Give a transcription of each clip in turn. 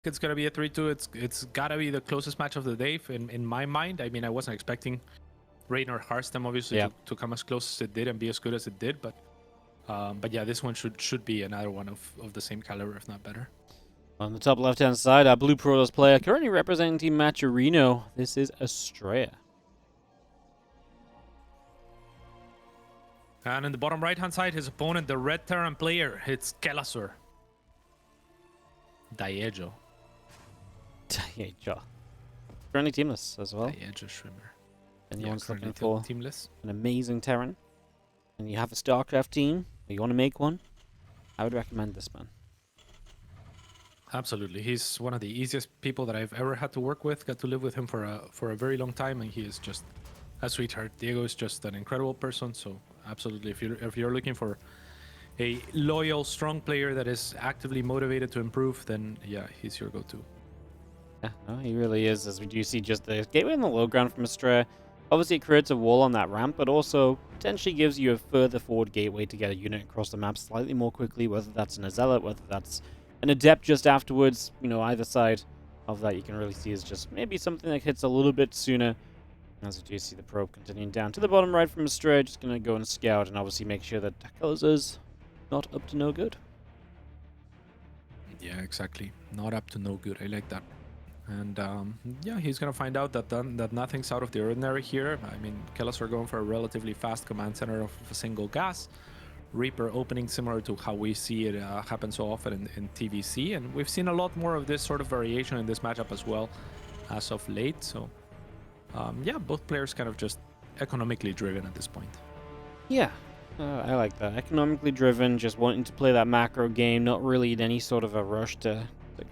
it's gonna be a 3-2. It's gotta be the closest match of the day in my mind. I mean, I wasn't expecting Rain or Hearthstone obviously to come as close as it did and be as good as it did, but yeah, this one should be another one of the same caliber, if not better. On the top left-hand side, our Blue Protoss player currently representing Team Matcherino. This is Astrea. And in the bottom right-hand side, his opponent, the Red Terran player, it's Kelazhur. Daejo. Currently teamless as well. Daejo Shrimmer. Anyone's looking for teamless. an amazing Terran, and you have a StarCraft team, or you want to make one, I would recommend this man. Absolutely. He's one of the easiest people that I've ever had to work with. Got to live with him for a very long time, and he is just a sweetheart. Diego is just an incredible person, so absolutely, if you're looking for a loyal, strong player that is actively motivated to improve, then yeah, he's your go-to. Yeah, no, he really is, as we do see just the gateway on the low ground from Astrea. Obviously, it creates a wall on that ramp, but also potentially gives you a further forward gateway to get a unit across the map slightly more quickly, whether that's an Zealot, whether that's an Adept just afterwards. You know, either side of that you can really see is just maybe something that hits a little bit sooner. As we do see the probe continuing down to the bottom right from Astrea, just going to go and scout and obviously make sure that Kelazhur's not up to no good. Yeah, exactly. Not up to no good. I like that. And yeah, he's going to find out that nothing's out of the ordinary here. I mean, Kelazhur going for a relatively fast command center of a single gas. Reaper opening similar to how we see it happen so often in TVC. And we've seen a lot more of this sort of variation in this matchup as well as of late. So yeah, both players kind of just economically driven at this point. Yeah, I like that. Economically driven, just wanting to play that macro game, not really in any sort of a rush to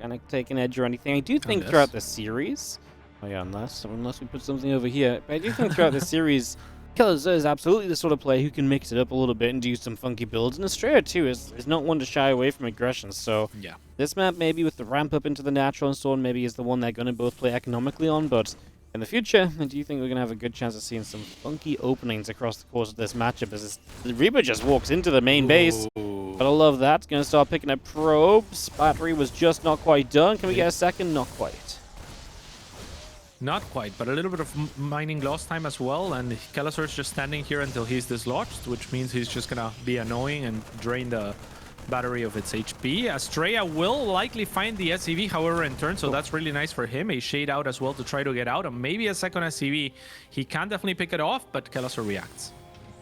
kind of take an edge or anything. I do think throughout the series, oh yeah, unless we put something over here, but I do think throughout the series, Kelazhur is absolutely the sort of player who can mix it up a little bit and do some funky builds. And Astrea too is not one to shy away from aggression. So yeah, this map maybe with the ramp up into the natural and so on, maybe is the one they're going to both play economically on, but in the future, I do think we're going to have a good chance of seeing some funky openings across the course of this matchup as the Reaper just walks into the main base. But I love that. It's going to start picking up probes. Battery was just not quite done. Can we get a second? Not quite. Not quite, but a little bit of mining lost time as well. And Kelazhur's just standing here until he's dislodged, which means he's just going to be annoying and drain the battery of its HP. Astrea will likely find the SCV, however, in turn, so that's really nice for him. A shade out as well to try to get out, and maybe a second SCV. He can definitely pick it off, but Kelazhur reacts.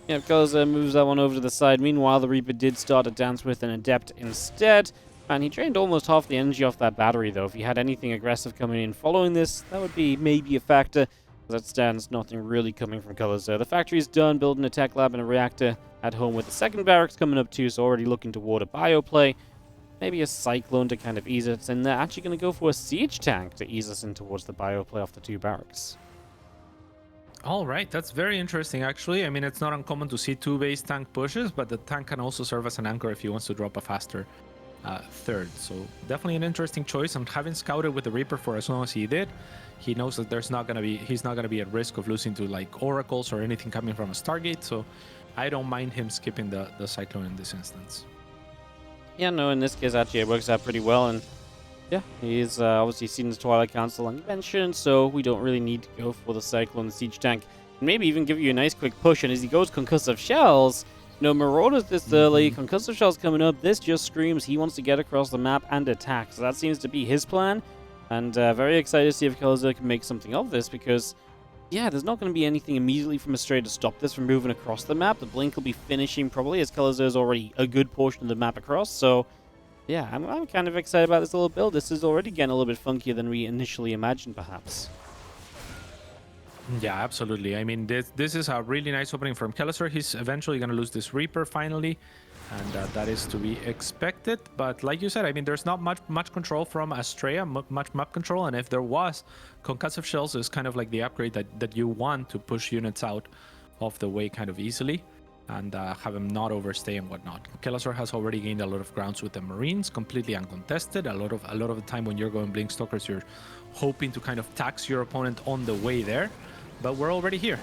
Yeah, Kelazhur moves that one over to the side. Meanwhile, the Reaper did start to dance with an Adept instead, and he drained almost half the energy off that battery, though. If he had anything aggressive coming in following this, that would be maybe a factor. As it stands, nothing really coming from Kelazhur. The factory's done, building a tech lab and a reactor at home with the second barracks coming up too, so already looking toward a bio play. Maybe a Cyclone to kind of ease it, and they're actually going to go for a siege tank to ease us in towards the bio play off the two barracks. All right, that's very interesting, actually. I mean, it's not uncommon to see two-base tank pushes, but the tank can also serve as an anchor if he wants to drop a faster third. So definitely an interesting choice. And having scouted with the Reaper for as long as he did, he knows that he's not gonna be at risk of losing to like oracles or anything coming from a Stargate. So I don't mind him skipping the Cyclone in this instance. Yeah, no, in this case, actually, it works out pretty well. And yeah, he's obviously seen the Twilight Council like you mentioned, so we don't really need to go for the Cyclone, the Siege Tank. And maybe even give you a nice quick push. And as he goes Concussive Shells, no Marauders this early, Concussive Shells coming up, this just screams he wants to get across the map and attack. So that seems to be his plan. And very excited to see if Kelazhur can make something of this, because yeah, there's not going to be anything immediately from Astrea to stop this from moving across the map. The Blink will be finishing probably, as Kelazhur is already a good portion of the map across. So yeah, I'm kind of excited about this little build. This is already getting a little bit funkier than we initially imagined, perhaps. Yeah, absolutely. I mean, this is a really nice opening from Kelazhur. He's eventually going to lose this Reaper finally, and that is to be expected. But like you said, I mean, there's not much control from Astrea, much map control, and if there was, Concussive Shells is kind of like the upgrade that you want to push units out of the way kind of easily and have them not overstay and whatnot. Kelazhur has already gained a lot of grounds with the Marines, completely uncontested. A lot of the time when you're going Blink Stalkers, you're hoping to kind of tax your opponent on the way there, but we're already here.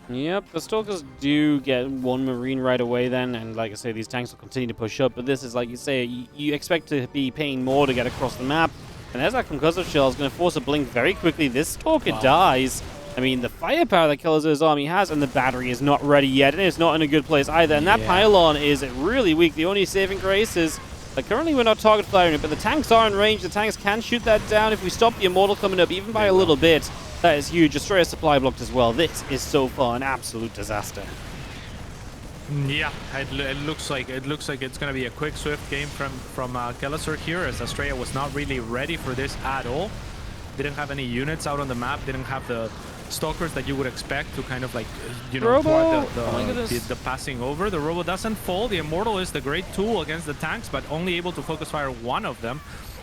Yep, the Stalkers do get one Marine right away then, and like I say, these tanks will continue to push up, but this is, like you say, you expect to be paying more to get across the map, and there's that concussive shell is going to force a blink very quickly. This Stalker dies. I mean, the firepower that Kelazhur's army has, and the battery is not ready yet, and it's not in a good place either, and that pylon is really weak. The only saving grace is that currently we're not target firing it, but the tanks are in range. The tanks can shoot that down if we stop the Immortal coming up, even by a little bit. That is huge. Astrea supply blocked as well. This is so far an absolute disaster. Yeah, it looks like it's gonna be a quick, swift game from Kelazhur here, as Astrea was not really ready for this at all. Didn't have any units out on the map. Didn't have the stalkers that you would expect to kind of like, you know, thwart the passing over. The Robo doesn't fall. The Immortal is the great tool against the tanks, but only able to focus fire one of them.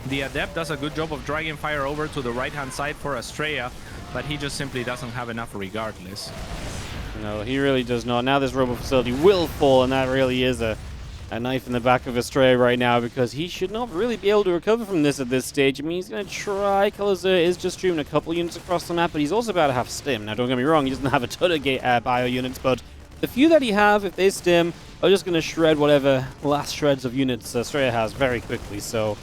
The Adept does a good job of dragging fire over to the right-hand side for Astrea, but he just simply doesn't have enough regardless. No, he really does not. Now this Robo facility will fall, and that really is a knife in the back of Astrea right now, because he should not really be able to recover from this at this stage. I mean, he's going to try. Kelazhur is just streaming a couple units across the map, but he's also about to have stim. Now, don't get me wrong, he doesn't have a ton of bio units, but the few that he have, if they stim, are just going to shred whatever last shreds of units Astrea has very quickly. So,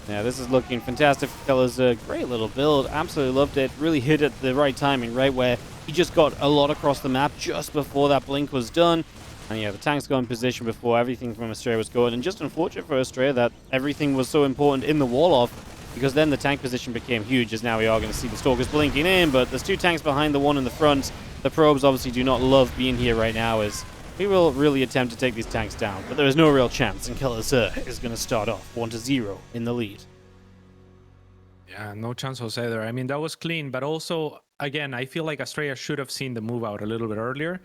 yeah, this is looking fantastic for Kelazhur. Great little build. Absolutely loved it. Really hit at the right timing, right where he just got a lot across the map just before that blink was done. And yeah, the tanks got in position before everything from Astrea was going. And just unfortunate for Astrea that everything was so important in the wall-off, because then the tank position became huge, as now we are going to see the Stalkers blinking in. But there's two tanks behind the one in the front. The probes obviously do not love being here right now, as we will really attempt to take these tanks down. But there is no real chance, and Kelazhur is going to start off 1-0 in the lead. Yeah, no chance either. I mean, that was clean, but also, again, I feel like Astrea should have seen the move out a little bit earlier.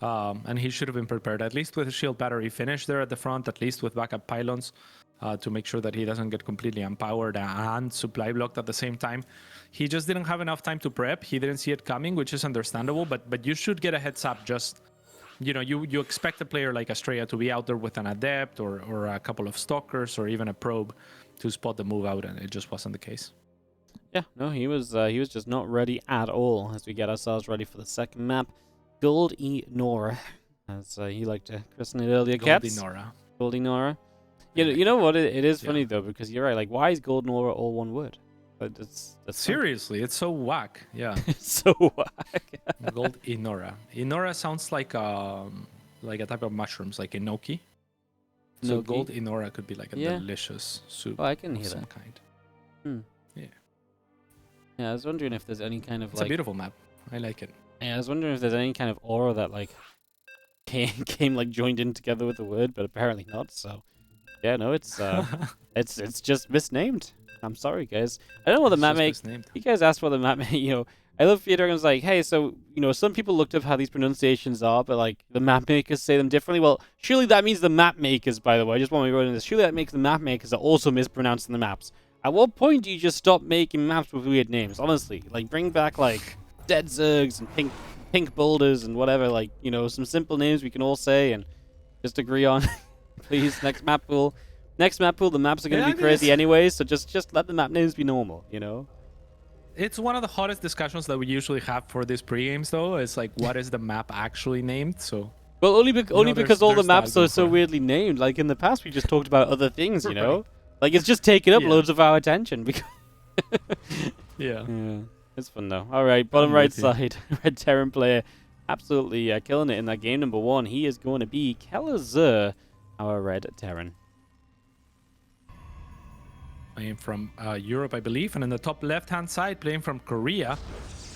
And he should have been prepared, at least with a shield battery finish there at the front, at least with backup pylons, to make sure that he doesn't get completely empowered and supply blocked at the same time. He just didn't have enough time to prep. He didn't see it coming, which is understandable, but you should get a heads up. Just, you know, you expect a player like Astrea to be out there with an Adept or a couple of Stalkers or even a Probe to spot the move out, and it just wasn't the case. Yeah, no, he was just not ready at all, as we get ourselves ready for the second map. Gold-E Nora, as he liked to christen it earlier. Gold-E Nora. Gold-E Nora. You know what? It is funny, though, because you're right. Like, why is Gold Nora all one word? That's Seriously, it's so whack. Yeah. It's so whack. Gold-E Nora. Inora sounds like a type of mushrooms, like enoki. So Gold-E Nora could be like a delicious soup. Oh, I can hear of some that. kind. Yeah. Yeah, I was wondering if there's any kind of It's a beautiful map. I like it. Yeah, I was wondering if there's any kind of aura that like came like joined in together with the word, but apparently not. So yeah, no, it's it's just misnamed. I'm sorry, guys. I don't know what the map makes. You guys asked what the map made. You know, I love Fear Dragon's like, hey, so you know, some people looked up how these pronunciations are, but like the map makers say them differently. Well, surely that means the map makers. By the way, I just want to be writing this. Surely that makes the map makers are also mispronouncing the maps. At what point do you just stop making maps with weird names? Honestly, like bring back like Dead Zergs and pink boulders and whatever, like, you know, some simple names we can all say and just agree on. Please, next map pool, the maps are going to be crazy anyway, so just let the map names be normal, you know? It's one of the hottest discussions that we usually have for these pre-games, though. It's like, what is the map actually named? So, well, only because all the maps are so weirdly named. Like, in the past, we just talked about other things, you know? Like, it's just taken up loads of our attention. Because yeah. It's fun though. All right, bottom right side, Red Terran player, absolutely killing it in that game number 1. He is going to be Kelazhur, our Red Terran. Playing from Europe, I believe, and in the top left-hand side, playing from Korea,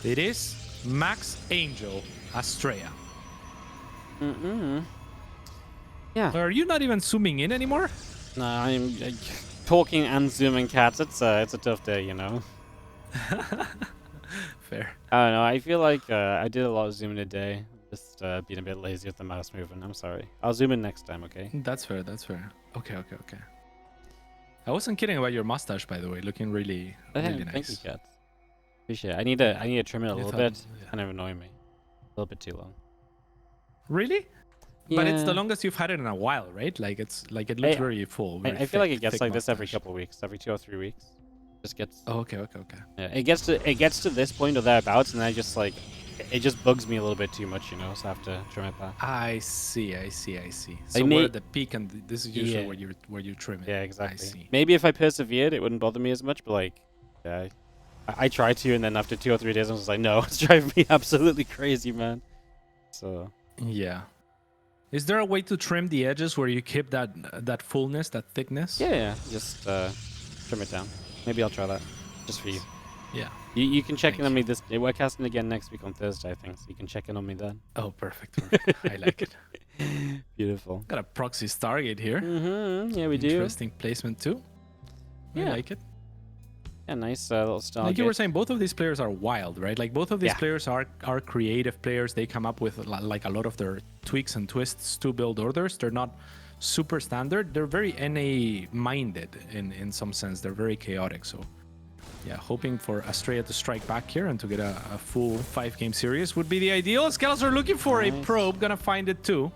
it is Max Angel Astrea. Yeah. Are you not even zooming in anymore? No, I'm talking and zooming, cats. It's a tough day, you know. Fair. I don't know. I feel like I did a lot of zooming today. Just being a bit lazy with the mouse movement. I'm sorry. I'll zoom in next time, okay? That's fair. Okay. I wasn't kidding about your mustache, by the way. Looking really nice. Thank you, cats. Appreciate it. I need to trim it a little bit. It's kind of annoying me. A little bit too long. Really? Yeah. But it's the longest you've had it in a while, right? Like it looks very full. I feel like it gets like this every couple of weeks, every 2 or 3 weeks. Just gets. Oh, okay. Yeah, it gets to this point or thereabouts, and then I just like it just bugs me a little bit too much, you know. So I have to trim it back. I see. So Like we're at the peak, and this is usually where you trim it. Yeah, exactly. I see. Maybe if I persevered, it wouldn't bother me as much. But like, yeah, I tried to, and then after 2 or 3 days, I was like, no, it's driving me absolutely crazy, man. So Yeah. Is there a way to trim the edges where you keep that fullness, that thickness? yeah, just trim it down. Maybe I'll try that just for you. Yeah. You can check in on me this. We're casting again next week on Thursday, I think. So you can check in on me then. Oh, perfect. I like it. Beautiful. Got a proxy Stargate here. Yeah, we do. Interesting placement too. Yeah. I like it. Yeah, nice little Stargate. Like you were saying, both of these players are wild, right? Like both of these Yeah. players are creative players. They come up with like a lot of their tweaks and twists to build orders. They're not super standard. They're very NA minded in some sense. They're very chaotic. So yeah, hoping for Astrea to strike back here and to get a full 5-game series would be the ideal. Kelazhur looking for a probe, gonna find it too.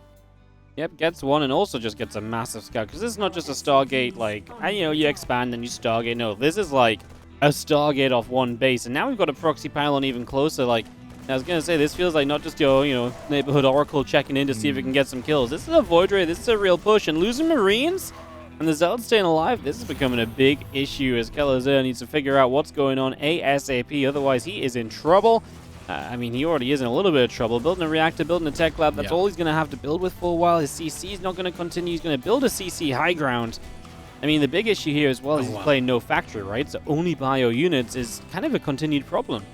Yep, gets one and also just gets a massive scout. Because this is not just a Stargate, like, and, you know, you expand and you Stargate. No, this is like a Stargate off one base. And now we've got a proxy pylon even closer. Like, I was going to say, this feels like not just your, you know, neighborhood oracle checking in to see if it can get some kills. This is a Void Ray. This is a real push. And losing Marines and the Zealots staying alive, this is becoming a big issue as Kelazhur needs to figure out what's going on ASAP. Otherwise, he is in trouble. I mean, he already is in a little bit of trouble. Building a reactor, building a tech lab, that's all he's going to have to build with for a while. His CC is not going to continue. He's going to build a CC high ground. I mean, the big issue here as well is he's playing no factory, right? So only bio units is kind of a continued problem.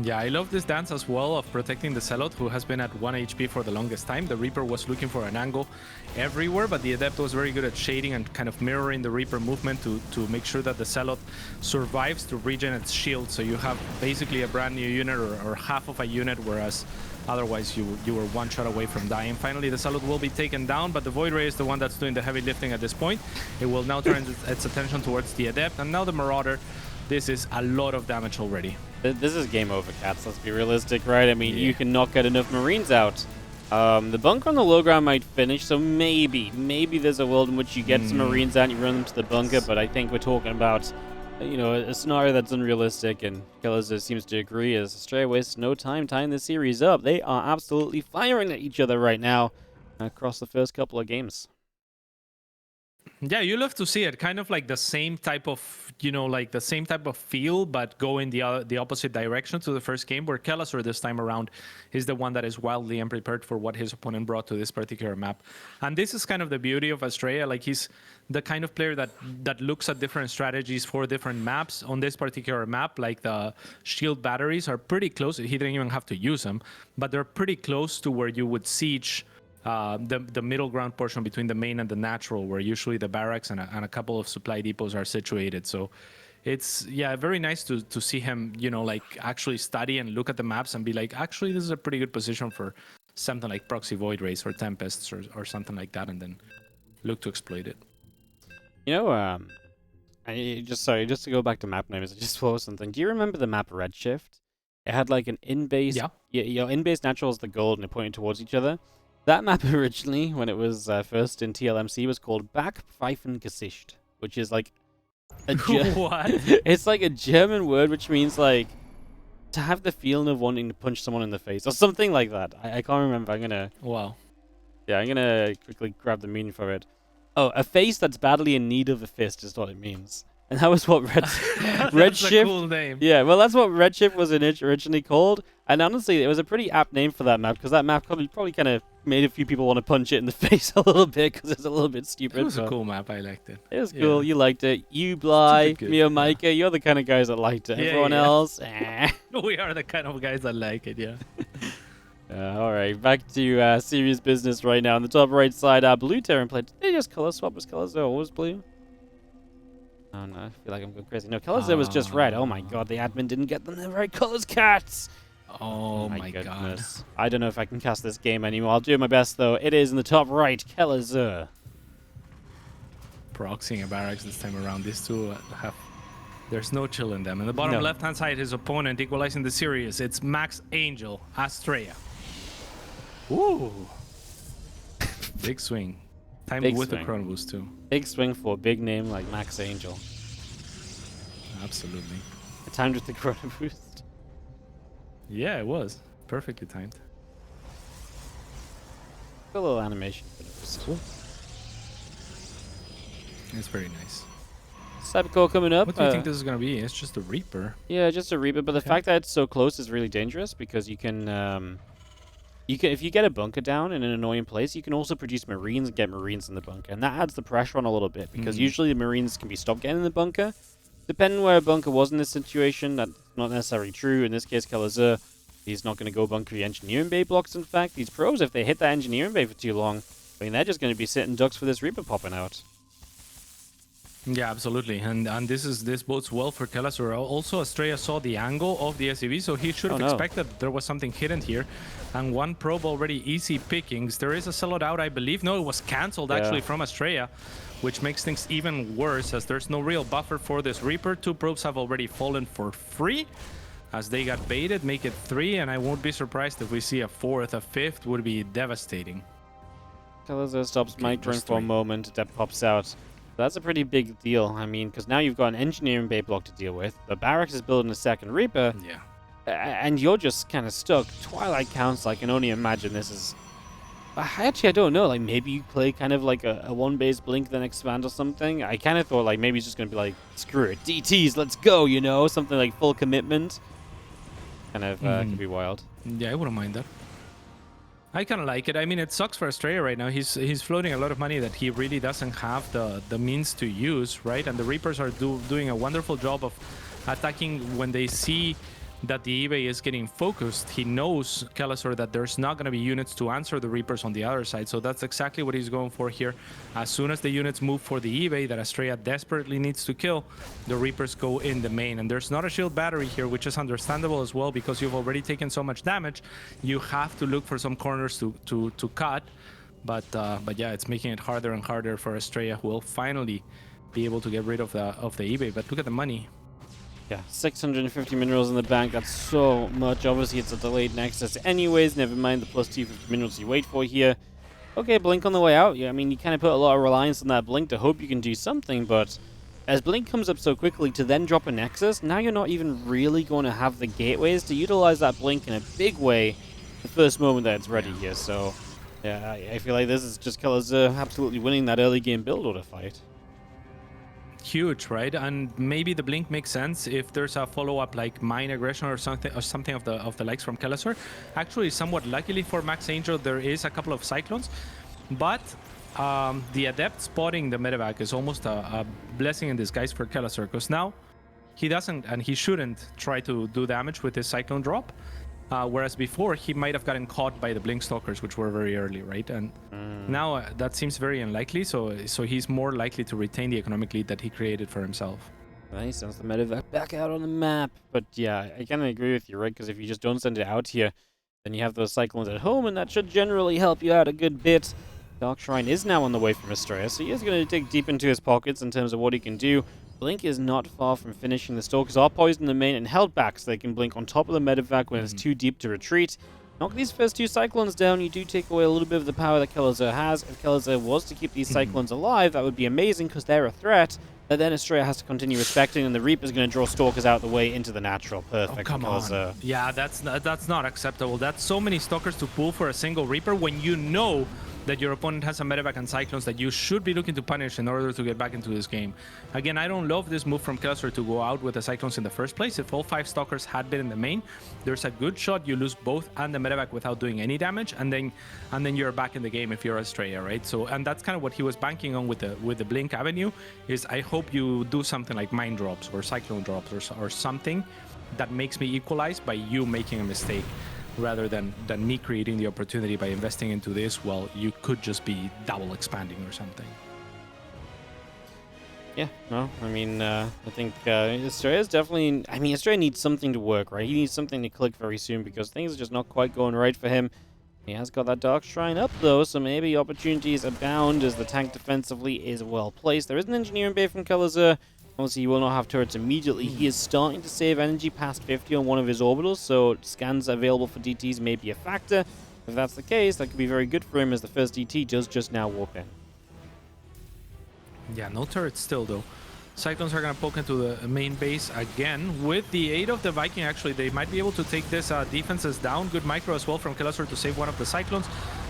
Yeah, I love this dance as well of protecting the Zealot, who has been at 1 HP for the longest time. The Reaper was looking for an angle everywhere, but the Adept was very good at shading and kind of mirroring the Reaper movement to make sure that the Zealot survives to regen its shield. So you have basically a brand new unit or half of a unit, whereas otherwise you were one shot away from dying. Finally, the Zealot will be taken down, but the Void Ray is the one that's doing the heavy lifting at this point. It will now turn its attention towards the Adept, and now the Marauder. This is a lot of damage already. This is game over, cats. Let's be realistic, right? I mean, you cannot get enough Marines out. The bunker on the low ground might finish, so maybe there's a world in which you get some Marines out and you run them to the bunker, but I think we're talking about, you know, a scenario that's unrealistic, and Kelazhur seems to agree as Astrea wastes no time tying the series up. They are absolutely firing at each other right now across the first couple of games. Yeah, you love to see it. Kind of like the same type of, you know, like the same type of feel, but go in the opposite direction to the first game, where Kelazhur this time around is the one that is wildly unprepared for what his opponent brought to this particular map. And this is kind of the beauty of Astrea. Like, he's the kind of player that looks at different strategies for different maps. On this particular map, like the shield batteries are pretty close. He didn't even have to use them, but they're pretty close to where you would siege the middle ground portion between the main and the natural, where usually the barracks and a couple of supply depots are situated. So it's, yeah, very nice to see him, you know, like actually study and look at the maps and be like, actually, this is a pretty good position for something like proxy void rays or tempests or something like that, and then look to exploit it. You know, just to go back to map names, I just thought of something. Do you remember the map Redshift? It had like an in-base, in-base natural is the gold and it pointed towards each other. That map originally, when it was first in TLMC, was called Backpfeifengesicht, which is like a what? It's like a German word which means like to have the feeling of wanting to punch someone in the face or something like that. I can't remember. I'm gonna quickly grab the meaning for it. Oh, a face that's badly in need of a fist is what it means. And that was what Redshift... That's a cool name. Yeah, well, that's what Redshift was originally called. And honestly, it was a pretty apt name for that map, because that map probably kind of made a few people want to punch it in the face a little bit, because it's a little bit stupid. It was a cool map. I liked it. It was cool. You liked it. You, Bly, me, and Micah, you're the kind of guys that liked it. Everyone else, We are the kind of guys that like it, yeah. All right, back to serious business right now. On the top right side, Blue Terran played. Did they just color swap? Was Kelazhur always blue? Oh no, I feel like I'm going crazy. No, Kelazhur was just red. Oh my god, the admin didn't get them the right colors, cats! Oh my god. I don't know if I can cast this game anymore. I'll do my best though. It is in the top right, Kelazhur. Proxying a barracks this time around. These two have... There's no chill in them. In the bottom left-hand side, his opponent equalizing the series. It's Max Angel, Astrea. Ooh. Big swing. Timed with the Chrono Boost too. Big swing for a big name like Max Angel. Absolutely. I timed with the chrono boost. Yeah, it was perfectly timed. A little animation for the boost. Cool. It's very nice. Cybercore coming up. What do you think this is gonna be? It's just a Reaper. Yeah, just a Reaper, but the fact that it's so close is really dangerous because you can if you get a bunker down in an annoying place, you can also produce Marines and get Marines in the bunker, and that adds the pressure on a little bit because usually the Marines can be stopped getting in the bunker. Depending where a bunker was in this situation, that's not necessarily true. In this case, Kelazhur, he's not going to go bunker the engineering bay blocks. In fact, these pros, if they hit that engineering bay for too long, I mean, they're just going to be sitting ducks for this Reaper popping out. Yeah, absolutely, and this bodes well for Kelazhur. Also, Astrea saw the angle of the SCV, so he should have expected there was something hidden here. And one probe already easy pickings. There is a sellout out, I believe. No, it was cancelled actually from Astrea, which makes things even worse as there's no real buffer for this Reaper. 2 probes have already fallen for free as they got baited. Make it 3, and I won't be surprised if we see a 4th. A 5th would be devastating. Kelazhur stops microing for a moment. That pops out. That's a pretty big deal. I mean, because now you've got an engineering bay block to deal with. The barracks is building a second Reaper. Yeah. And you're just kind of stuck. Twilight Council, I can only imagine this is... Actually, I don't know. Like, maybe you play kind of like a one-base blink, then expand or something. I kind of thought, like, maybe it's just going to be like, screw it, DTs, let's go, you know? Something like full commitment. Kind of could be wild. Yeah, I wouldn't mind that. I kind of like it. I mean, it sucks for Astrea right now. He's floating a lot of money that he really doesn't have the means to use, right? And the Reapers are doing a wonderful job of attacking when they see that the eBay is getting focused. He knows, Kelazhur, that there's not going to be units to answer the Reapers on the other side. So that's exactly what he's going for here. As soon as the units move for the eBay that Astrea desperately needs to kill, the Reapers go in the main. And there's not a shield battery here, which is understandable as well, because you've already taken so much damage. You have to look for some corners to cut. But yeah, it's making it harder and harder for Astrea, who will finally be able to get rid of the eBay. But look at the money. Yeah, 650 minerals in the bank. That's so much. Obviously, it's a delayed Nexus anyways. Never mind the plus 250 minerals you wait for here. Okay, Blink on the way out. Yeah, I mean, you kind of put a lot of reliance on that Blink to hope you can do something, but as Blink comes up so quickly to then drop a Nexus, now you're not even really going to have the gateways to utilize that Blink in a big way the first moment that it's ready here. So, yeah, I feel like this is just Kelazhur absolutely winning that early game build order fight. Huge, right? And maybe the blink makes sense if there's a follow-up like mine aggression or something of the likes from Kelazhur. Actually, somewhat luckily for Max Angel, there is a couple of cyclones, but the adept spotting the medevac is almost a blessing in disguise for Kelazhur, because now he doesn't and he shouldn't try to do damage with his cyclone drop. Whereas before, he might have gotten caught by the Blink Stalkers, which were very early, right? And now that seems very unlikely, so he's more likely to retain the economic lead that he created for himself. Nice, sends the medevac back out on the map. But yeah, I kind of agree with you, right? Because if you just don't send it out here, then you have those cyclones at home, and that should generally help you out a good bit. Dark Shrine is now on the way from Astrea, so he is going to dig deep into his pockets in terms of what he can do. Blink is not far from finishing. The Stalkers are poisoned in the main and held back, so they can blink on top of the medevac when it's too deep to retreat. Knock these first 2 Cyclones down, you do take away a little bit of the power that Kelazhur has. If Kelazhur was to keep these Cyclones alive, that would be amazing because they're a threat. But then Astrea has to continue respecting, and the Reaper's going to draw Stalkers out the way into the natural. Perfect. Oh, come on. Yeah, that's not acceptable. That's so many Stalkers to pull for a single Reaper when you know that your opponent has a medevac and cyclones that you should be looking to punish in order to get back into this game. Again, I don't love this move from Kelazhur to go out with the cyclones in the first place. If all 5 stalkers had been in the main, there's a good shot you lose both and the medevac without doing any damage, and then you're back in the game if you're Astrea, right? So, and that's kind of what he was banking on with the Blink Avenue. Is I hope you do something like mine drops or cyclone drops or something that makes me equalize by you making a mistake, rather than me creating the opportunity by investing into this. Well, you could just be double expanding or something. Yeah, no, I mean, I think Astrea is definitely... I mean, Astrea needs something to work, right? He needs something to click very soon because things are just not quite going right for him. He has got that Dark Shrine up, though, so maybe opportunities abound as the tank defensively is well placed. There is an engineering bay from Kelazhur. Obviously, he will not have turrets immediately. He is starting to save energy past 50 on one of his orbitals, so scans available for DTs may be a factor. If that's the case, that could be very good for him as the first DT does just now warp in. Yeah, no turrets still, though. Cyclones are going to poke into the main base again. With the aid of the Viking, actually, they might be able to take this defenses down. Good micro as well from Kelazhur to save one of the Cyclones.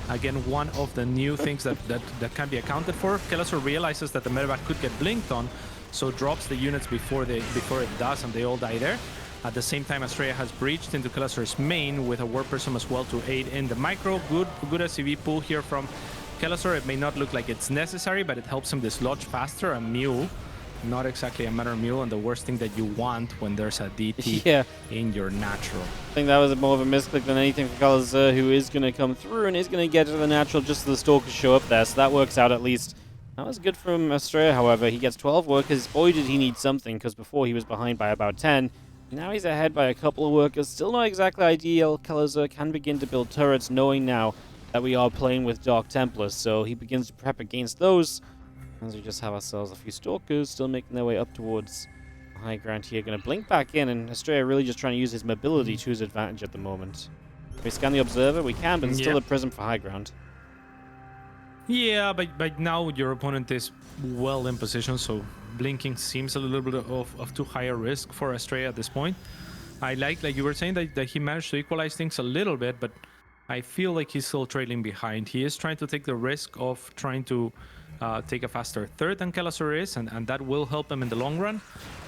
Again, one of the new things that can be accounted for. Kelazhur realizes that the medevac could get blinked on, so drops the units before it does, and they all die there. At the same time, Astrea has breached into Kelazhur's main with a War Prism as well to aid in the micro. Good SCV pull here from Kelazhur. It may not look like it's necessary, but it helps him dislodge faster. A mule. Not exactly a matter mule, and the worst thing that you want when there's a DT in your natural. I think that was more of a misclick than anything for Kelazhur, who is going to come through and is going to get to the natural just so the Stalkers show up there, so that works out at least. That was good from Astrea, however. He gets 12 workers. Boy, did he need something, because before he was behind by about 10. Now he's ahead by a couple of workers. Still not exactly ideal. Kelazhur can begin to build turrets, knowing now that we are playing with Dark Templars, so he begins to prep against those. As we just have ourselves a few Stalkers still making their way up towards high ground here. Going to blink back in, and Astrea really just trying to use his mobility to his advantage at the moment. Can we scan the Observer? We can, but it's still a Prism for high ground. Yeah, but now your opponent is well in position, so blinking seems a little bit of too high a risk for Astrea at this point. I like you were saying, that he managed to equalize things a little bit, but I feel like he's still trailing behind. He is trying to take the risk of trying to take a faster third than Kelazhur is, and that will help him in the long run.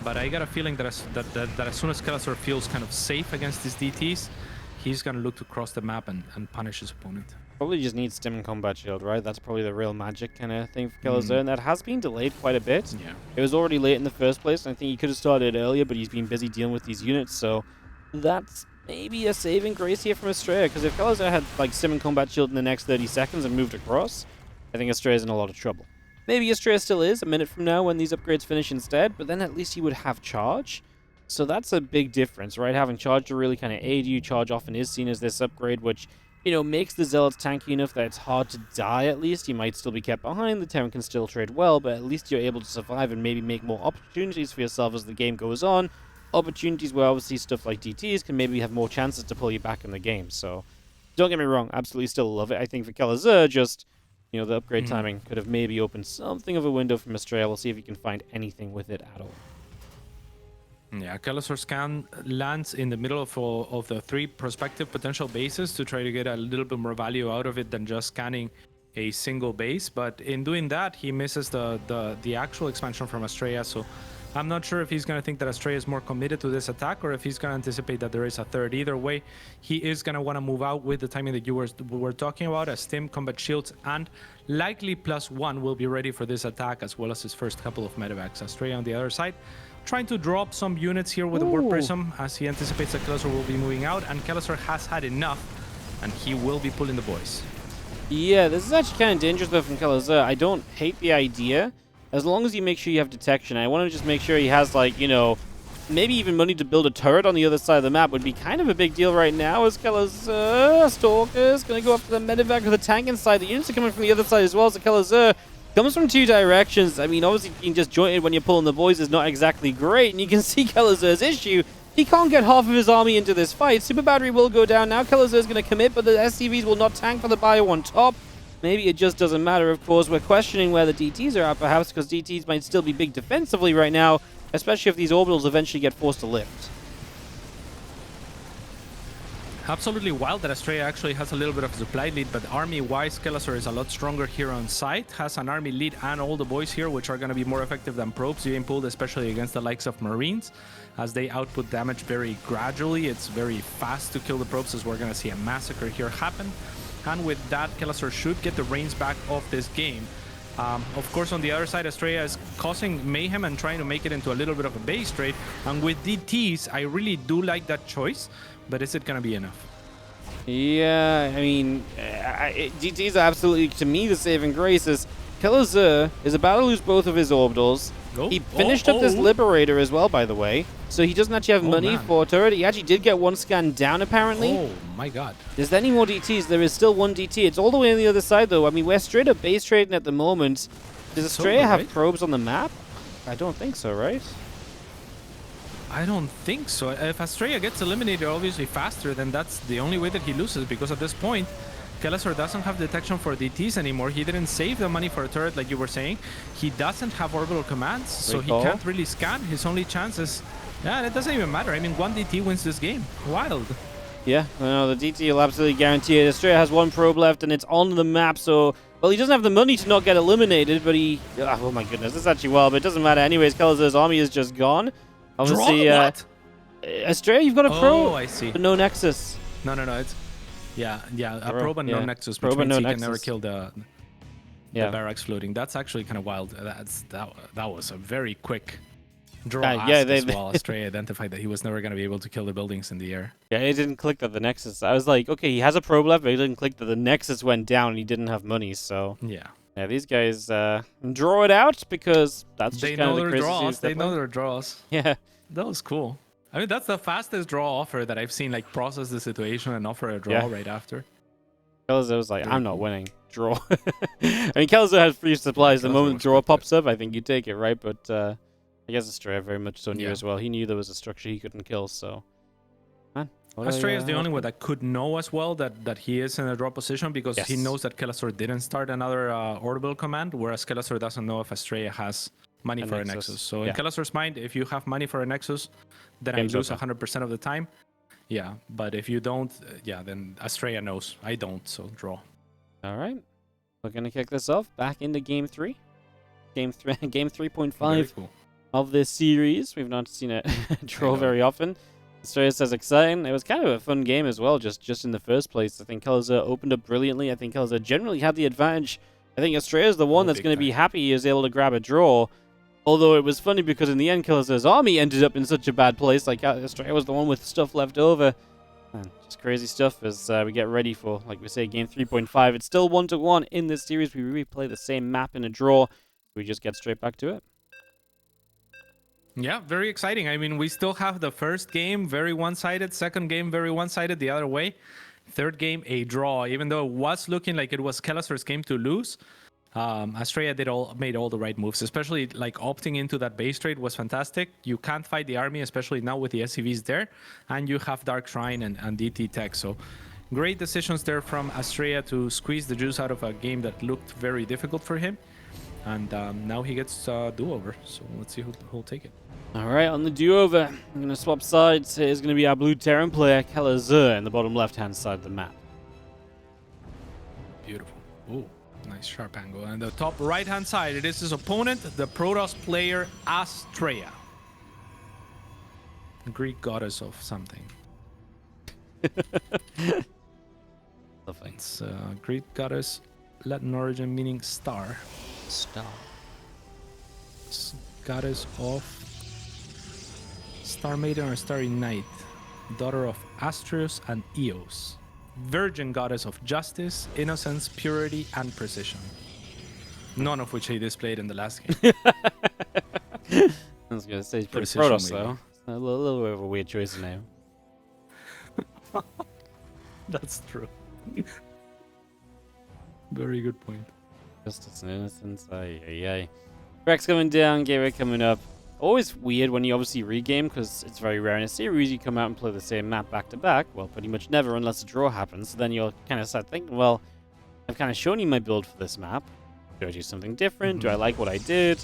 But I got a feeling that as soon as Kelazhur feels kind of safe against these DTs, he's going to look to cross the map and punish his opponent. Probably just needs Stim and Combat Shield, right? That's probably the real magic kind of thing for Kelazhur, and that has been delayed quite a bit. Yeah. It was already late in the first place, and I think he could have started earlier, but he's been busy dealing with these units, so that's maybe a saving grace here from Astrea, because if Kelazhur had like Stim and Combat Shield in the next 30 seconds and moved across, I think Astrea's in a lot of trouble. Maybe Astrea still is a minute from now when these upgrades finish instead, but then at least he would have charge. So that's a big difference, right? Having charge to really kind of aid you. Charge often is seen as this upgrade, which, you know, makes the Zealots tanky enough that it's hard to die at least. You might still be kept behind. The Terran can still trade well, but at least you're able to survive and maybe make more opportunities for yourself as the game goes on. Opportunities where obviously stuff like DTs can maybe have more chances to pull you back in the game. So don't get me wrong, absolutely still love it. I think for Kelazhur, just, you know, the upgrade timing could have maybe opened something of a window from Astrea. We'll see if he can find anything with it at all. Yeah, Kelazhur scan lands in the middle of the 3 prospective potential bases to try to get a little bit more value out of it than just scanning a single base. But in doing that, he misses the actual expansion from Astrea. So I'm not sure if he's going to think that Astrea is more committed to this attack, or if he's going to anticipate that there is a third. Either way, he is going to want to move out with the timing that you were talking about. As Stim, Combat Shields, and likely +1 will be ready for this attack, as well as his first couple of medevacs. Astrea on the other side, trying to drop some units here with the War Prism, as he anticipates that Kelazhur will be moving out, and Kelazhur has had enough, and he will be pulling the boys. Yeah, this is actually kind of dangerous though from Kelazhur. I don't hate the idea, as long as you make sure you have detection. I want to just make sure he has, like, you know, maybe even money to build a turret on the other side of the map would be kind of a big deal right now, as Kelazhur, Stalker's going to go after the medevac with a tank inside. The units are coming from the other side as well, so Kelazhur comes from 2 directions. I mean, obviously being disjointed when you're pulling the boys is not exactly great, and you can see Kelazhur's issue. He can't get half of his army into this fight. Super Battery will go down now. Kelazhur's going to commit, but the SCVs will not tank for the bio on top. Maybe it just doesn't matter, of course. We're questioning where the DTs are at, perhaps, because DTs might still be big defensively right now, especially if these orbitals eventually get forced to lift. Absolutely wild that Astrea actually has a little bit of a supply lead, but army-wise, Kelazhur is a lot stronger here on site. Has an army lead and all the boys here, which are going to be more effective than probes being pulled, especially against the likes of Marines, as they output damage very gradually. It's very fast to kill the probes, as we're going to see a massacre here happen. And with that, Kelazhur should get the reins back of this game. Of course, on the other side, Astrea is causing mayhem and trying to make it into a little bit of a base trade. And with DTs, I really do like that choice, but is it going to be enough? Yeah, I mean, DTs are absolutely, to me, the saving grace. Is Kelazhur is about to lose both of his orbitals. He finished up this Liberator as well, by the way. So he doesn't actually have money for a turret. He actually did get 1 scan down, apparently. Oh, my God. Is there any more DTs? There is still 1 DT. It's all the way on the other side, though. I mean, we're straight up base trading at the moment. Does Astrea have probes on the map? I don't think so, right? I don't think so. If Astrea gets eliminated obviously faster, then that's the only way that he loses, because at this point, Kelazhur doesn't have detection for DTs anymore. He didn't save the money for a turret like you were saying. He doesn't have orbital commands, so he can't really scan. His only chance is... Yeah, it doesn't even matter. I mean, one DT wins this game. Wild. Yeah, no, the DT will absolutely guarantee it. Astrea has one probe left, and it's on the map, so... Well, he doesn't have the money to not get eliminated, but he... Oh, my goodness, this is actually wild, but it doesn't matter. Anyways, Kelazhur's army is just gone. Obviously, what? Astrea, you've got a probe. Oh, I see. But no Nexus. No, it's... Yeah, a probe and no Nexus, which probe means no he Nexus. can never kill the barracks floating. That's actually kind of wild. That was a very quick draw as well. Astrea identified that he was never going to be able to kill the buildings in the air. Yeah, it didn't click that the Nexus... I was like, okay, he has a probe left, but it didn't click that the Nexus went down and he didn't have money, so... Yeah. Yeah, these guys draw it out because that's just kind of the crazy draws. They know their draws. Yeah. That was cool. I mean, that's the fastest draw offer that I've seen, like, process the situation and offer a draw right after. Kelazhur was like, I'm not winning. Draw. I mean, Kelazhur has free supplies. The moment draw pops up, I think you take it, right? But I guess Astrea very much so knew as well. He knew there was a structure he couldn't kill, so... Man. Astrea is the only one that could know as well that he is in a draw position because he knows that Kelazhur didn't start another orbital command, whereas Kelazhur doesn't know if Astrea has money for a Nexus. So in Kelazhur's mind, if you have money for a Nexus, then I lose 100% of the time. Yeah, but if you don't, then Astrea knows. I don't, so draw. All right. We're going to kick this off back into Game 3. Game 3.5 of this series. We've not seen it draw very often. Astrea says exciting. It was kind of a fun game as well, just in the first place. I think Kelazhur opened up brilliantly. I think Kelazhur generally had the advantage. I think Astrea is the one that's going to be happy he was able to grab a draw. Although it was funny because in the end, Kelazhur's army ended up in such a bad place. Like, Astrea was the one with stuff left over. Man, just crazy stuff as we get ready for, like we say, game 3.5. It's still 1-1 in this series. We replay the same map in a draw. We just get straight back to it. Yeah, very exciting. I mean, we still have the first game very one-sided, second game very one-sided the other way. Third game, a draw. Even though it was looking like it was Kelazhur's game to lose, Astrea made all the right moves, especially like opting into that base trade was fantastic. You can't fight the army, especially now with the SCVs there, and you have Dark Shrine and DT tech. So great decisions there from Astrea to squeeze the juice out of a game that looked very difficult for him. And now he gets a do-over. So let's see who'll take it. All right, on the do-over, I'm going to swap sides. Here's going to be our blue Terran player, Kelazhur, in the bottom left-hand side of the map. Beautiful. Ooh. Nice sharp angle. And the top right-hand side, it is his opponent, the Protoss player, Astrea. Greek goddess of something. It's Greek goddess, Latin origin meaning star. Star. Goddess of Star Maiden or Starry Night. Daughter of Astreus and Eos. Virgin goddess of justice, innocence, purity, and precision. None of which he displayed in the last game. I was going to say pretty Protoss, though. A little bit of a weird choice of name. That's true. Very good point. Justice and innocence. Ay. Rex coming down, Gateway coming up. Always weird when you obviously regame, because it's very rare in a series you come out and play the same map back to back. Well, pretty much never unless a draw happens. So then you'll kind of start thinking, well, I've kind of shown you my build for this map. Do I do something different? Do I like what I did?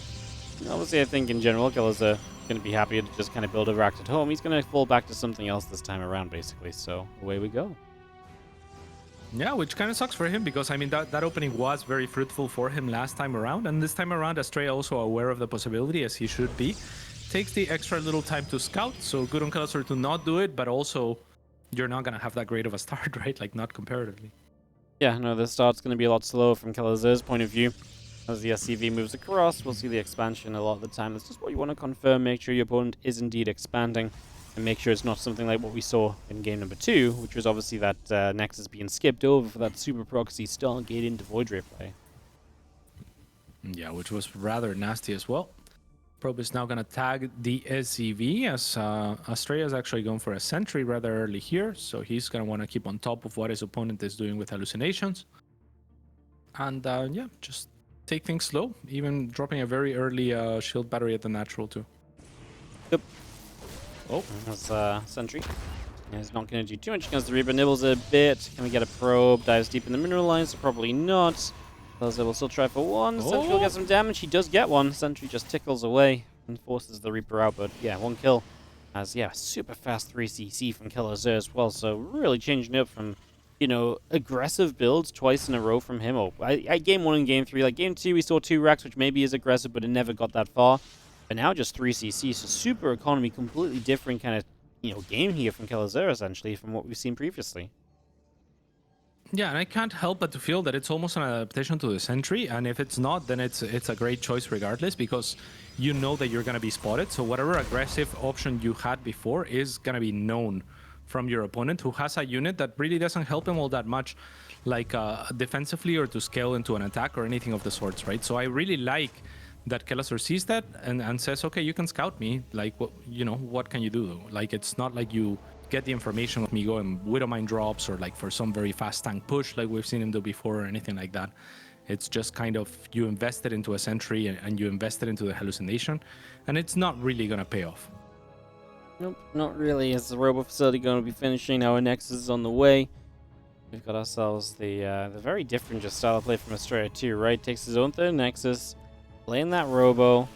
And obviously, I think in general, Kelazhur going to be happy to just kind of build a rack at home. He's going to fall back to something else this time around, basically. So away we go. Yeah, which kind of sucks for him because, I mean, that opening was very fruitful for him last time around. And this time around, Astrea also aware of the possibility, as he should be. Takes the extra little time to scout, so good on Kelazhur to not do it, but also you're not going to have that great of a start, right? Like, not comparatively. Yeah, no, the start's going to be a lot slower from Kelazhur's point of view. As the SCV moves across, we'll see the expansion a lot of the time. That's just what you want to confirm. Make sure your opponent is indeed expanding. And make sure it's not something like what we saw in game number 2, which was obviously that Nexus being skipped over for that super proxy Stargate into Void Ray play. Yeah, which was rather nasty as well. Probe is now going to tag the SCV as Astrea is actually going for a sentry rather early here. So he's going to want to keep on top of what his opponent is doing with hallucinations. And yeah, just take things slow. Even dropping a very early shield battery at the natural too. Yep. Oh, that's Sentry. He's not going to do too much against the Reaper. Nibbles a bit. Can we get a probe? Dives deep in the mineral lines? Probably not. Kelazhur will still try for one. Sentry will get some damage. He does get one. Sentry just tickles away and forces the Reaper out. But yeah, one kill. As yeah, super fast 3cc from Kelazhur as well. So really changing it up from, you know, aggressive builds twice in a row from him. Oh, I game 1 and game 3. Like game 2, we saw 2 racks, which maybe is aggressive, but it never got that far. But now just 3cc. So super economy, completely different kind of, you know, game here from Kelazhur essentially from what we've seen previously. Yeah, and I can't help but to feel that it's almost an adaptation to the Sentry, and if it's not, then it's a great choice regardless, because you know that you're going to be spotted, so whatever aggressive option you had before is going to be known from your opponent, who has a unit that really doesn't help him all that much, like defensively or to scale into an attack or anything of the sorts, right? So I really like that Kelazhur sees that and says, okay, you can scout me, like, you know, what can you do? Like, it's not like you get the information of me going Widowmine drops or like for some very fast tank push like we've seen him do before or anything like that. It's just kind of you invested into a Sentry and you invested into the hallucination, and it's not really going to pay off. Nope, not really. Is the Robo facility going to be finishing? Our Nexus is on the way. We've got ourselves the very different just style of play from Astrea too, right? Takes his own third Nexus, playing that Robo,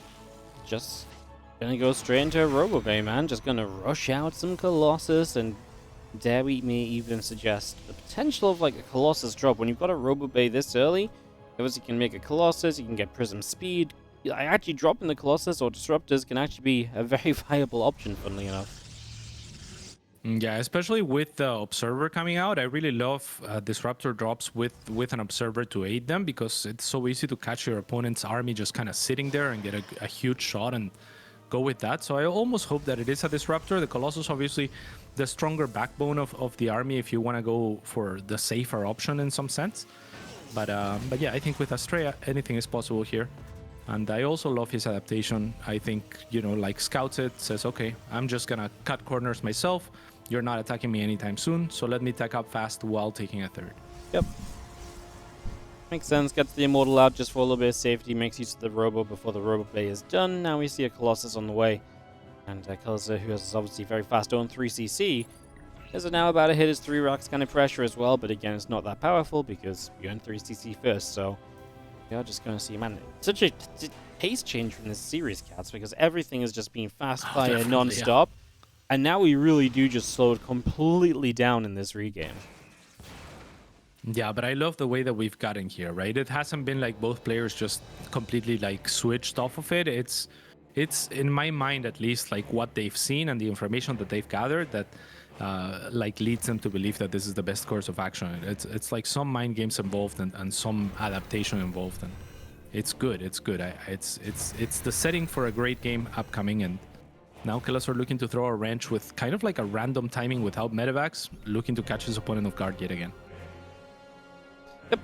just gonna go straight into a Robo Bay, man. Just gonna rush out some Colossus, and dare we may even suggest the potential of like a Colossus drop. When you've got a Robo Bay this early, obviously you can make a Colossus, you can get Prism Speed. Actually dropping the Colossus or Disruptors can actually be a very viable option, funnily enough. Yeah, especially with the Observer coming out, I really love Disruptor drops with an Observer to aid them, because it's so easy to catch your opponent's army just kind of sitting there and get a huge shot and go with that. So I almost hope that it is a Disruptor. The Colossus, obviously, the stronger backbone of the army if you want to go for the safer option in some sense. But yeah, I think with Astrea, anything is possible here. And I also love his adaptation. I think, you know, like scouts it, says, okay, I'm just going to cut corners myself. You're not attacking me anytime soon, so let me tech up fast while taking a third. Yep. Makes sense. Gets the Immortal out just for a little bit of safety. Makes use of the Robo before the Robo Bay is done. Now we see a Colossus on the way. And Kelazhur, who has obviously very fast own 3cc, is now about to hit his 3 rocks kind of pressure as well. But again, it's not that powerful because you earn 3cc first. So we are just going to see, man, such a pace change from this series, Cats, because everything is just being fast fire non-stop. Yeah. And now we really do just slow it completely down in this regame. Yeah, but I love the way that we've gotten here, right? It hasn't been like both players just completely like switched off of it. It's in my mind, at least, like what they've seen and the information that they've gathered that like leads them to believe that this is the best course of action. It's like some mind games involved and some adaptation involved, and it's good. It's good. It's the setting for a great game upcoming. And now Kelazhur looking to throw a wrench with kind of like a random timing without medevacs, looking to catch his opponent off guard yet again. Yep.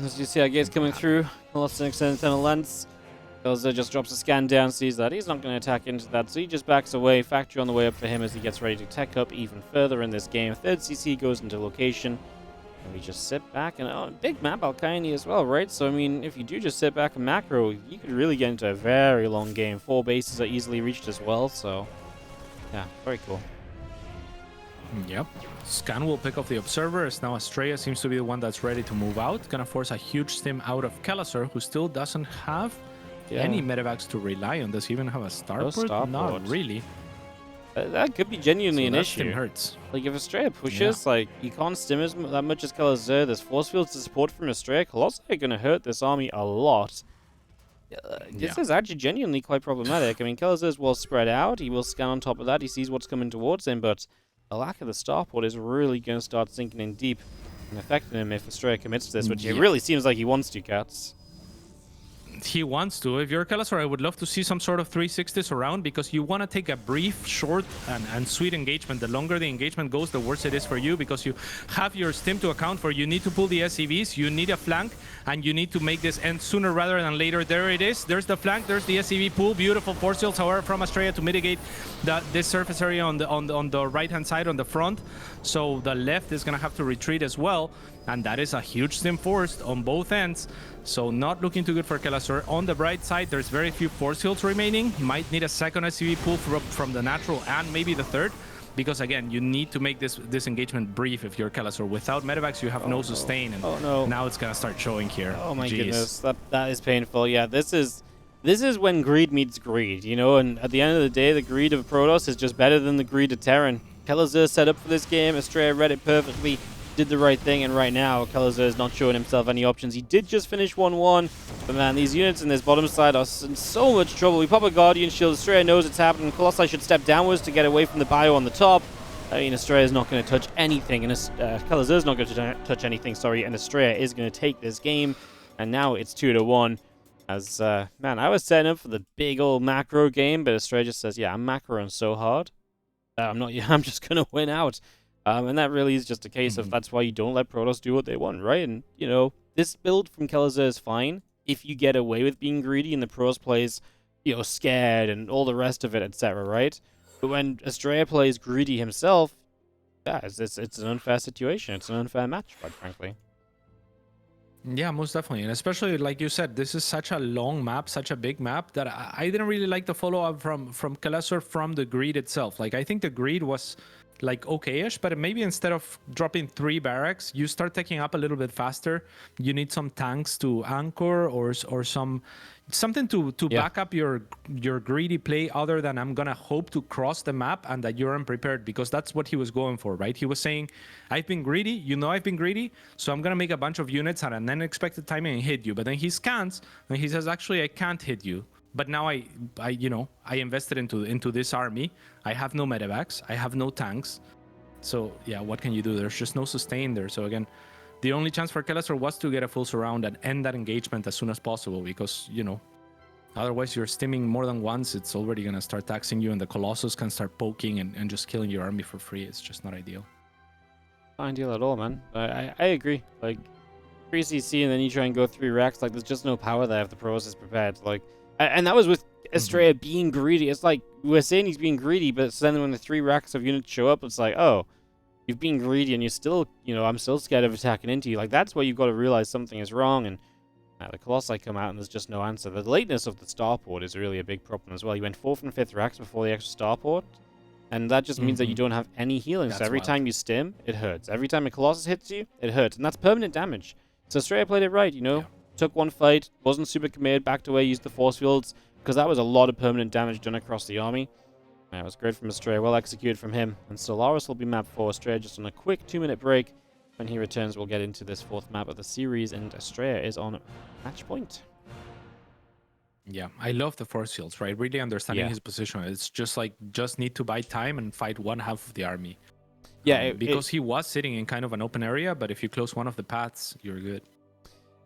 As you see our gates coming through, Colossus extends internal lens. Kelazhur just drops a scan down, sees that he's not going to attack into that, so he just backs away. Factory on the way up for him as he gets ready to tech up even further in this game. Third CC goes into location. And we just sit back and big map Alkaini as well, right? So I mean, if you do just sit back and macro, you could really get into a very long game. 4 bases are easily reached as well, so yeah, very cool. Yep. Scan will pick off the Observer, as now Astrea seems to be the one that's ready to move out. Gonna force a huge stim out of Kelazhur, who still doesn't have any medevacs to rely on. Does he even have a starport? Not really. That could be genuinely an issue. Stim hurts. Like, if Astrea pushes, like, you can't stim that much as Kelazhur. There's force fields to support from Astrea. Colossus are going to hurt this army a lot. This is actually genuinely quite problematic. I mean, Kelazhur is well spread out. He will scan on top of that. He sees what's coming towards him, but the lack of the starport is really going to start sinking in deep and affecting him if Astrea commits to this, which it really seems like he wants to, Cats. He wants to. If you're Kelazhur, I would love to see some sort of 360s around, because you want to take a brief, short, and sweet engagement. The longer the engagement goes, the worse it is for you, because you have your stim to account for. You need to pull the SCVs, you need a flank, and you need to make this end sooner rather than later. There it is. There's the flank. There's the SCV pull. Beautiful force fields, however, from Astrea to mitigate this surface area on the right-hand side on the front. So the left is going to have to retreat as well. And that is a huge stim forced on both ends. So not looking too good for Kelazhur. On the bright side, there's very few force fields remaining. Might need a second SCV pull from the natural and maybe the third. because again, you need to make this engagement brief if you're Kelazhur. Without medevacs, you have no sustain, and now it's gonna start showing here. Oh my Jeez. goodness, that is painful. Yeah, this is when greed meets greed, you know. And at the end of the day, the greed of Protoss is just better than the greed of Terran. Kelazhur set up for this game. Astrea read it perfectly, did the right thing, and right now Kelazhur is not showing himself any options. He did just finish 1-1, but man, these units in this bottom side are in so much trouble. We pop a Guardian Shield. Astrea knows it's happening. Colossi should step downwards to get away from the bio on the top. I mean, Astrea is not going to touch anything, and Kelazhur is not going to touch anything, sorry, and Astrea is going to take this game, and now it's 2-1. As, man, I was setting up for the big old macro game, but Astrea just says, yeah, I'm macroing so hard. I'm just going to win out. And that really is just a case of that's why you don't let Protoss do what they want, right? And, you know, this build from Kelazhur is fine if you get away with being greedy and the Protoss plays, you know, scared and all the rest of it, etc., right? But when Astrea plays greedy himself, yeah, it's an unfair situation. It's an unfair match, quite frankly. Yeah, most definitely. And especially, like you said, this is such a long map, such a big map, that I didn't really like the follow-up from Kelazhur from the greed itself. Like, I think the greed was like okay-ish, but maybe instead of dropping 3 barracks, you start taking up a little bit faster. You need some tanks to anchor or something to back up your greedy play, other than I'm gonna hope to cross the map and that you're unprepared, because that's what he was going for, right? He was saying, I've been greedy, you know I've been greedy, so I'm gonna make a bunch of units at an unexpected timing and hit you. But then he scans and he says, actually, I can't hit you. But now I invested into this army. I have no medevacs. I have no tanks. So yeah, what can you do? There's just no sustain there. So again, the only chance for Kelazhur was to get a full surround and end that engagement as soon as possible, because, you know, otherwise you're stimming more than once. It's already going to start taxing you, and the Colossus can start poking and just killing your army for free. It's just not ideal. Not ideal at all, man. I agree. Like, 3 CC and then you try and go 3 racks. Like, there's just no power there if the Protoss is prepared. Like, and that was with Astrea being greedy. It's like, we're saying he's being greedy, but then when the 3 racks of units show up, it's like, oh, you've been greedy and you're still, you know, I'm still scared of attacking into you. Like, that's where you've got to realize something is wrong. And the Colossi come out and there's just no answer. The lateness of the starport is really a big problem as well. You went 4th and 5th racks before the extra starport, and that just means that you don't have any healing. So every time you stim, it hurts. Every time a Colossus hits you, it hurts. And that's permanent damage. So Astrea played it right, you know. Took 1 fight, wasn't super committed, backed away, used the force fields, because that was a lot of permanent damage done across the army. It was great from Astrea, well executed from him. And Solaris will be mapped for Astrea just on a quick 2-minute break. When he returns, we'll get into this 4th map of the series, and Astrea is on match point. Yeah, I love the force fields, right? Really understanding his position. It's just like, just need to buy time and fight 1/2 of the army. Yeah, because he was sitting in kind of an open area, but if you close one of the paths, you're good.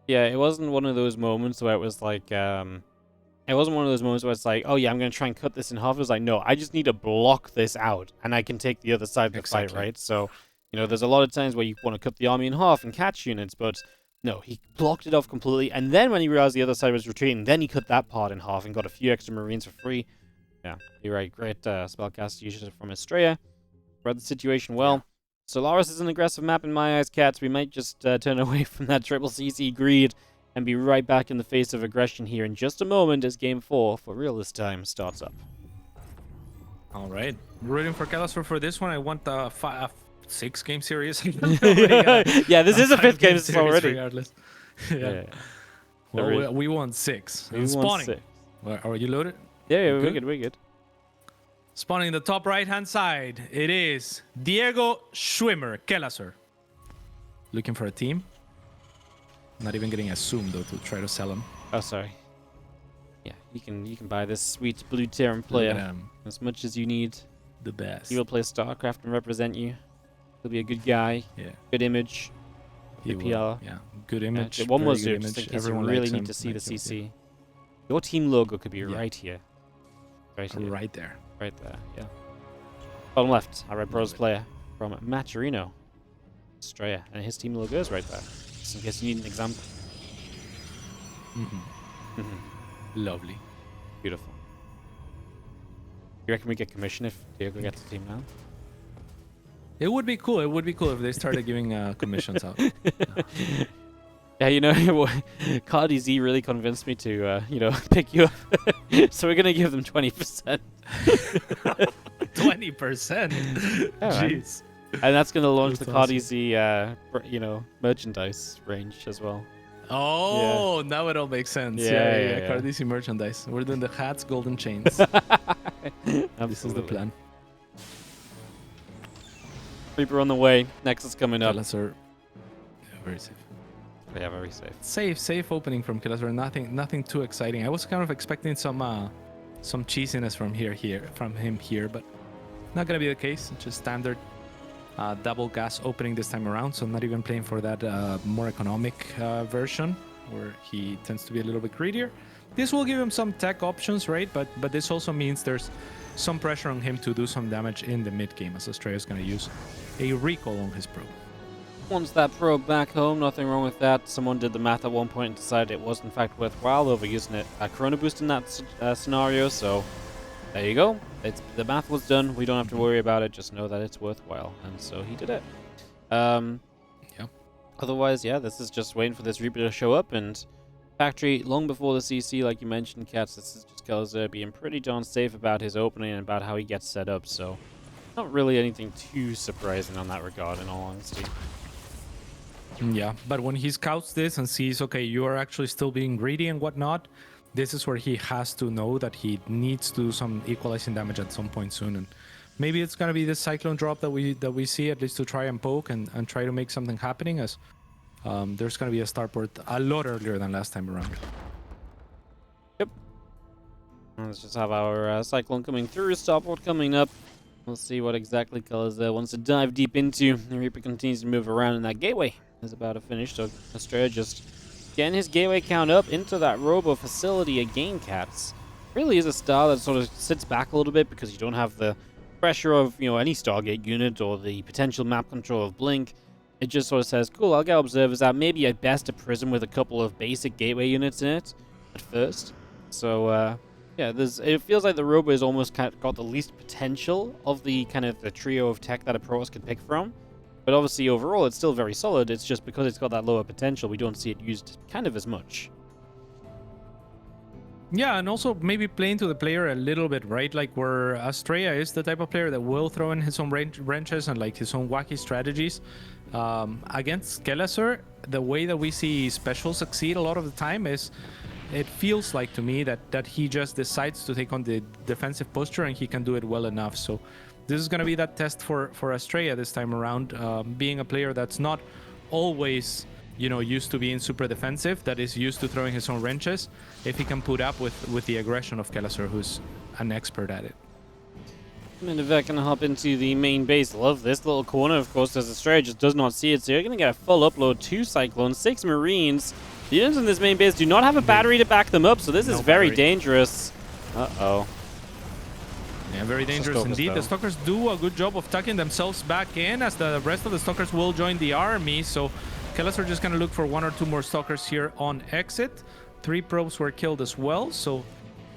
Yeah, it wasn't one of those moments where it was like, it wasn't one of those moments where it's like, oh yeah, I'm going to try and cut this in half. It was like, no, I just need to block this out, and I can take the other side of the fight, right? So, you know, there's a lot of times where you want to cut the army in half and catch units, but no, he blocked it off completely, and then when he realized the other side was retreating, then he cut that part in half and got a few extra Marines for free. Yeah, you're right. Great spellcast usage from Astrea. Read the situation well. Yeah. Solaris is an aggressive map in my eyes, cats. We might just turn away from that triple CC greed and be right back in the face of aggression here in just a moment as Game 4, for real this time, starts up. All right. Rooting for Kelazhur for this one. I want a 6-game series. Yeah, this is a 5th game series already. Regardless. Yeah. Well, we want 6. We spawning. 6. Are you loaded? Yeah, we're good. Spawning in the top right-hand side, it is Diego Schwimmer, Kelazhur. Looking for a team. Not even getting assumed, though, to try to sell him. Oh, sorry. Yeah, you can buy this sweet blue Terran player as much as you need. The best. He will play StarCraft and represent you. He'll be a good guy. Yeah. Good image. Good PR. Yeah, good image. Yeah, one more zoom, just in case you really need to see the CC. Your team logo could be right here. Right here. Right there. Right there, yeah. Bottom left, our Red Bros player from Maturino, Astrea, and his team logo is right there, just in case you need an example. Lovely. Beautiful. You reckon we get commission if Diego gets a team now? It would be cool. It would be cool if they started giving commissions out. Yeah, you know, Cardi Z really convinced me to, you know, pick you up. So we're gonna give them 20%. 20%. Yeah, man. Jeez. And that's gonna launch That's the Cardi awesome. Z, you know, merchandise range as well. Oh, now it all makes sense. Yeah, Yeah. yeah. Cardisi merchandise. We're doing the hats, golden chains. This is the Absolutely. plan. Reaper on the way. Nexus coming up. Kelazhur, very safe. Yeah, very safe. Safe opening from Kelazhur. Nothing too exciting. I was kind of expecting some cheesiness from him here, but not gonna be the case. Just standard double gas opening this time around. So not even playing for that more economic version where he tends to be a little bit greedier. This will give him some tech options, right? But this also means there's some pressure on him to do some damage in the mid game, as Astrea is gonna use a recall on his probe. Wants that probe back home, nothing wrong with that. Someone did the math at one point and decided it was in fact worthwhile overusing it at Chrono Boost in that scenario, so there you go. The math was done, we don't have to worry about it, just know that it's worthwhile, and so he did it. Yeah. Otherwise, yeah, this is just waiting for this Reaper to show up, and Factory, long before the CC, like you mentioned, Cats, this is just Kelazhur being pretty darn safe about his opening and about how he gets set up, so not really anything too surprising on that regard, in all honesty. Yeah, but when he scouts this and sees, okay, you are actually still being greedy and whatnot, this is where he has to know that he needs to do some equalizing damage at some point soon. And maybe it's going to be this Cyclone drop that we see, at least to try and poke and try to make something happening, as there's going to be a starport a lot earlier than last time around. Yep. Let's just have our Cyclone coming through, starport coming up. We'll see what exactly Kelazhur wants to dive deep into. The Reaper continues to move around, and that gateway is about to finish, so Astrea just getting his gateway count up into that robo facility again, Cats. Really is a style that sort of sits back a little bit because you don't have the pressure of, you know, any Stargate unit or the potential map control of Blink. It just sort of says, cool, I'll get observers out, maybe at best a prism with a couple of basic gateway units in it at first. So, yeah, it feels like the robo is almost kind of got the least potential of the kind of the trio of tech that a Protoss could pick from. But obviously, overall, it's still very solid. It's just because it's got that lower potential, we don't see it used kind of as much. Yeah, and also maybe playing to the player a little bit, right? Like where Astrea is the type of player that will throw in his own wrenches and like his own wacky strategies. Against Kelazhur, the way that we see Special succeed a lot of the time is, it feels like to me that he just decides to take on the defensive posture and he can do it well enough. So this is going to be that test for Astrea this time around, being a player that's not always, you know, used to being super defensive, that is used to throwing his own wrenches, if he can put up with the aggression of Kelazhur, who's an expert at it. Minivec gonna hop into the main base. Love this little corner, of course, as Astrea just does not see it, so you're gonna get a full upload, 2 Cyclones, 6 Marines. The units in this main base do not have a battery to back them up, so this is very dangerous. Uh-oh. Yeah, very dangerous indeed. The Stalkers do a good job of tucking themselves back in, as the rest of the Stalkers will join the army. So Kelazhur just going to look for 1 or 2 more Stalkers here on exit. 3 probes were killed as well. So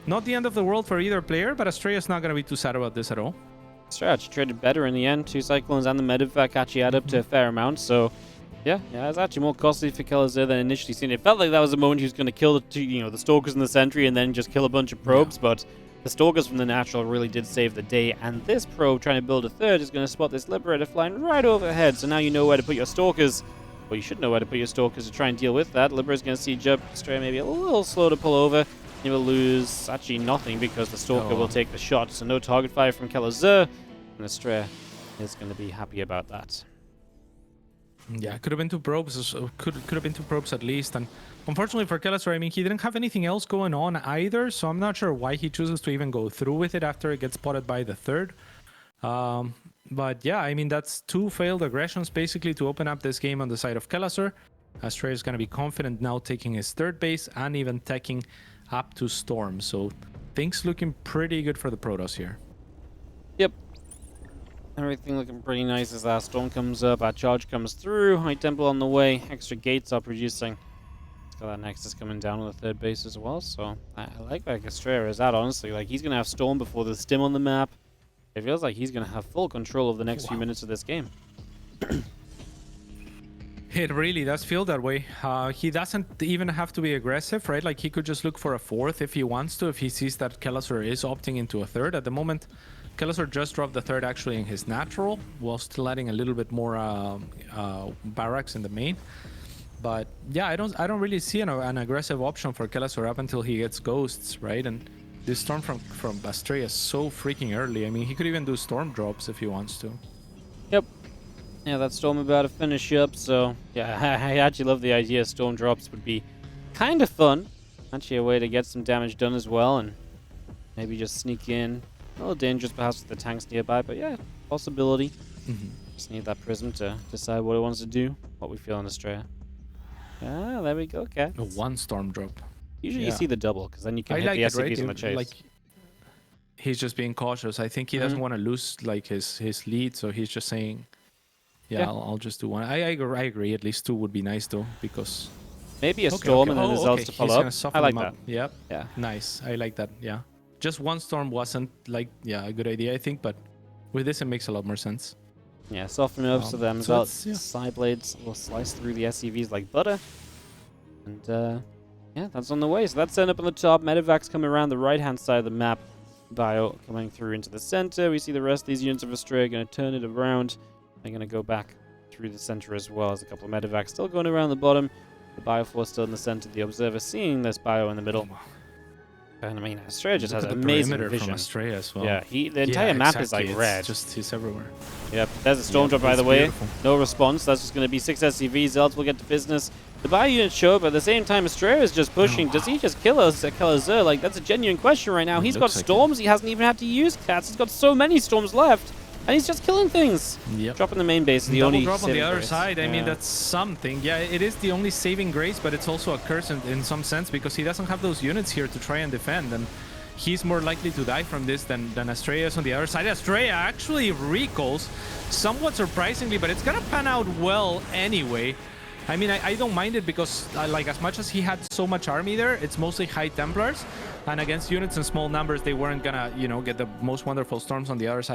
not the end of the world for either player, but Astrea is not going to be too sad about this at all. Astrea actually traded better in the end. 2 Cyclones and the Medivac actually add up to a fair amount. So yeah, it's actually more costly for Kelazhur than initially seen. It felt like that was the moment he was going to kill the Stalkers and the Sentry and then just kill a bunch of probes, but the Stalkers from the Natural really did save the day, and this probe trying to build a third is going to spot this Liberator flying right overhead, so now you know where to put your Stalkers. Well, you should know where to put your Stalkers to try and deal with that. Liberator's going to siege up. Astrea maybe a little slow to pull over. He will lose actually nothing because the Stalker will take the shot, so no target fire from Kelazhur, and Astrea is going to be happy about that. Yeah, could have been 2 probes. Could have been 2 probes at least. And unfortunately for Kelazhur, I mean, he didn't have anything else going on either, so I'm not sure why he chooses to even go through with it after it gets spotted by the third. But yeah, I mean, that's 2 failed aggressions basically to open up this game on the side of Kelazhur. Astrea is going to be confident now taking his third base and even taking up to Storm. So things looking pretty good for the Protoss here. Yep. Everything looking pretty nice as our Storm comes up, our charge comes through, High Temple on the way, extra gates are producing. It's got that Nexus coming down on the third base as well, so I like where Astrea is at, honestly. Like, he's going to have Storm before the stim on the map. It feels like he's going to have full control of the next few minutes of this game. It really does feel that way. He doesn't even have to be aggressive, right? Like, he could just look for a fourth if he wants to, if he sees that Kelazhur is opting into a third. At the moment, Kelazhur just dropped the third actually in his natural, while still adding a little bit more barracks in the main. But yeah, I don't really see an aggressive option for Kelazhur up until he gets ghosts, right? And this storm from Astrea is so freaking early. I mean, he could even do storm drops if he wants to. Yep. Yeah, that storm about to finish up, so yeah, I actually love the idea. Storm drops would be kind of fun. Actually, a way to get some damage done as well, and maybe just sneak in. A little dangerous perhaps with the tanks nearby, but yeah, possibility. Just need that prism to decide what it wants to do, what we feel in Astrea. Ah, there we go, Cat. One storm drop. Usually you see the double, because then you can hit the SCVs on the chase. Like, he's just being cautious. I think he doesn't want to lose like his lead, so he's just saying, yeah. I'll just do one. I agree. At least two would be nice though, because maybe a storm and then results to follow up. I like that. Yep. Yeah. Nice. I like that. Yeah. Just one storm wasn't like a good idea, I think, but with this it makes a lot more sense. Yeah, soften up so them so side blades will slice through the SCVs like butter. And yeah, that's on the way. So that's set up on the top. Medivacs coming around the right-hand side of the map. Bio coming through into the center. We see the rest of these units of Astrea going to turn it around. They're going to go back through the center as well, as a couple of Medivacs still going around the bottom. The Bio Force still in the center. The Observer seeing this Bio in the middle. And I mean, Astrea just has an amazing vision. From Astrea as well. Yeah, the entire map is like red. He's everywhere. Yep, there's a storm drop by the way. No response. That's just going to be 6 SCVs. Zelts will get to business. The Bio units show up at the same time. Astrea is just pushing. Does he just kill us at Kelazhur? Like, that's a genuine question right now. He's got storms. He hasn't even had to use cats. He's got so many storms left. And he's just killing things. Yep. Dropping the main base. The only drop on the other grace. side. I mean, that's something. Yeah, it is the only saving grace, but it's also a curse in some sense, because he doesn't have those units here to try and defend. And he's more likely to die from this than Astrea is on the other side. Astrea actually recalls, somewhat surprisingly, but it's gonna pan out well anyway. I mean, I don't mind it, because like, as much as he had so much army there, it's mostly High Templars, and against units in small numbers, they weren't gonna, get the most wonderful storms on the other side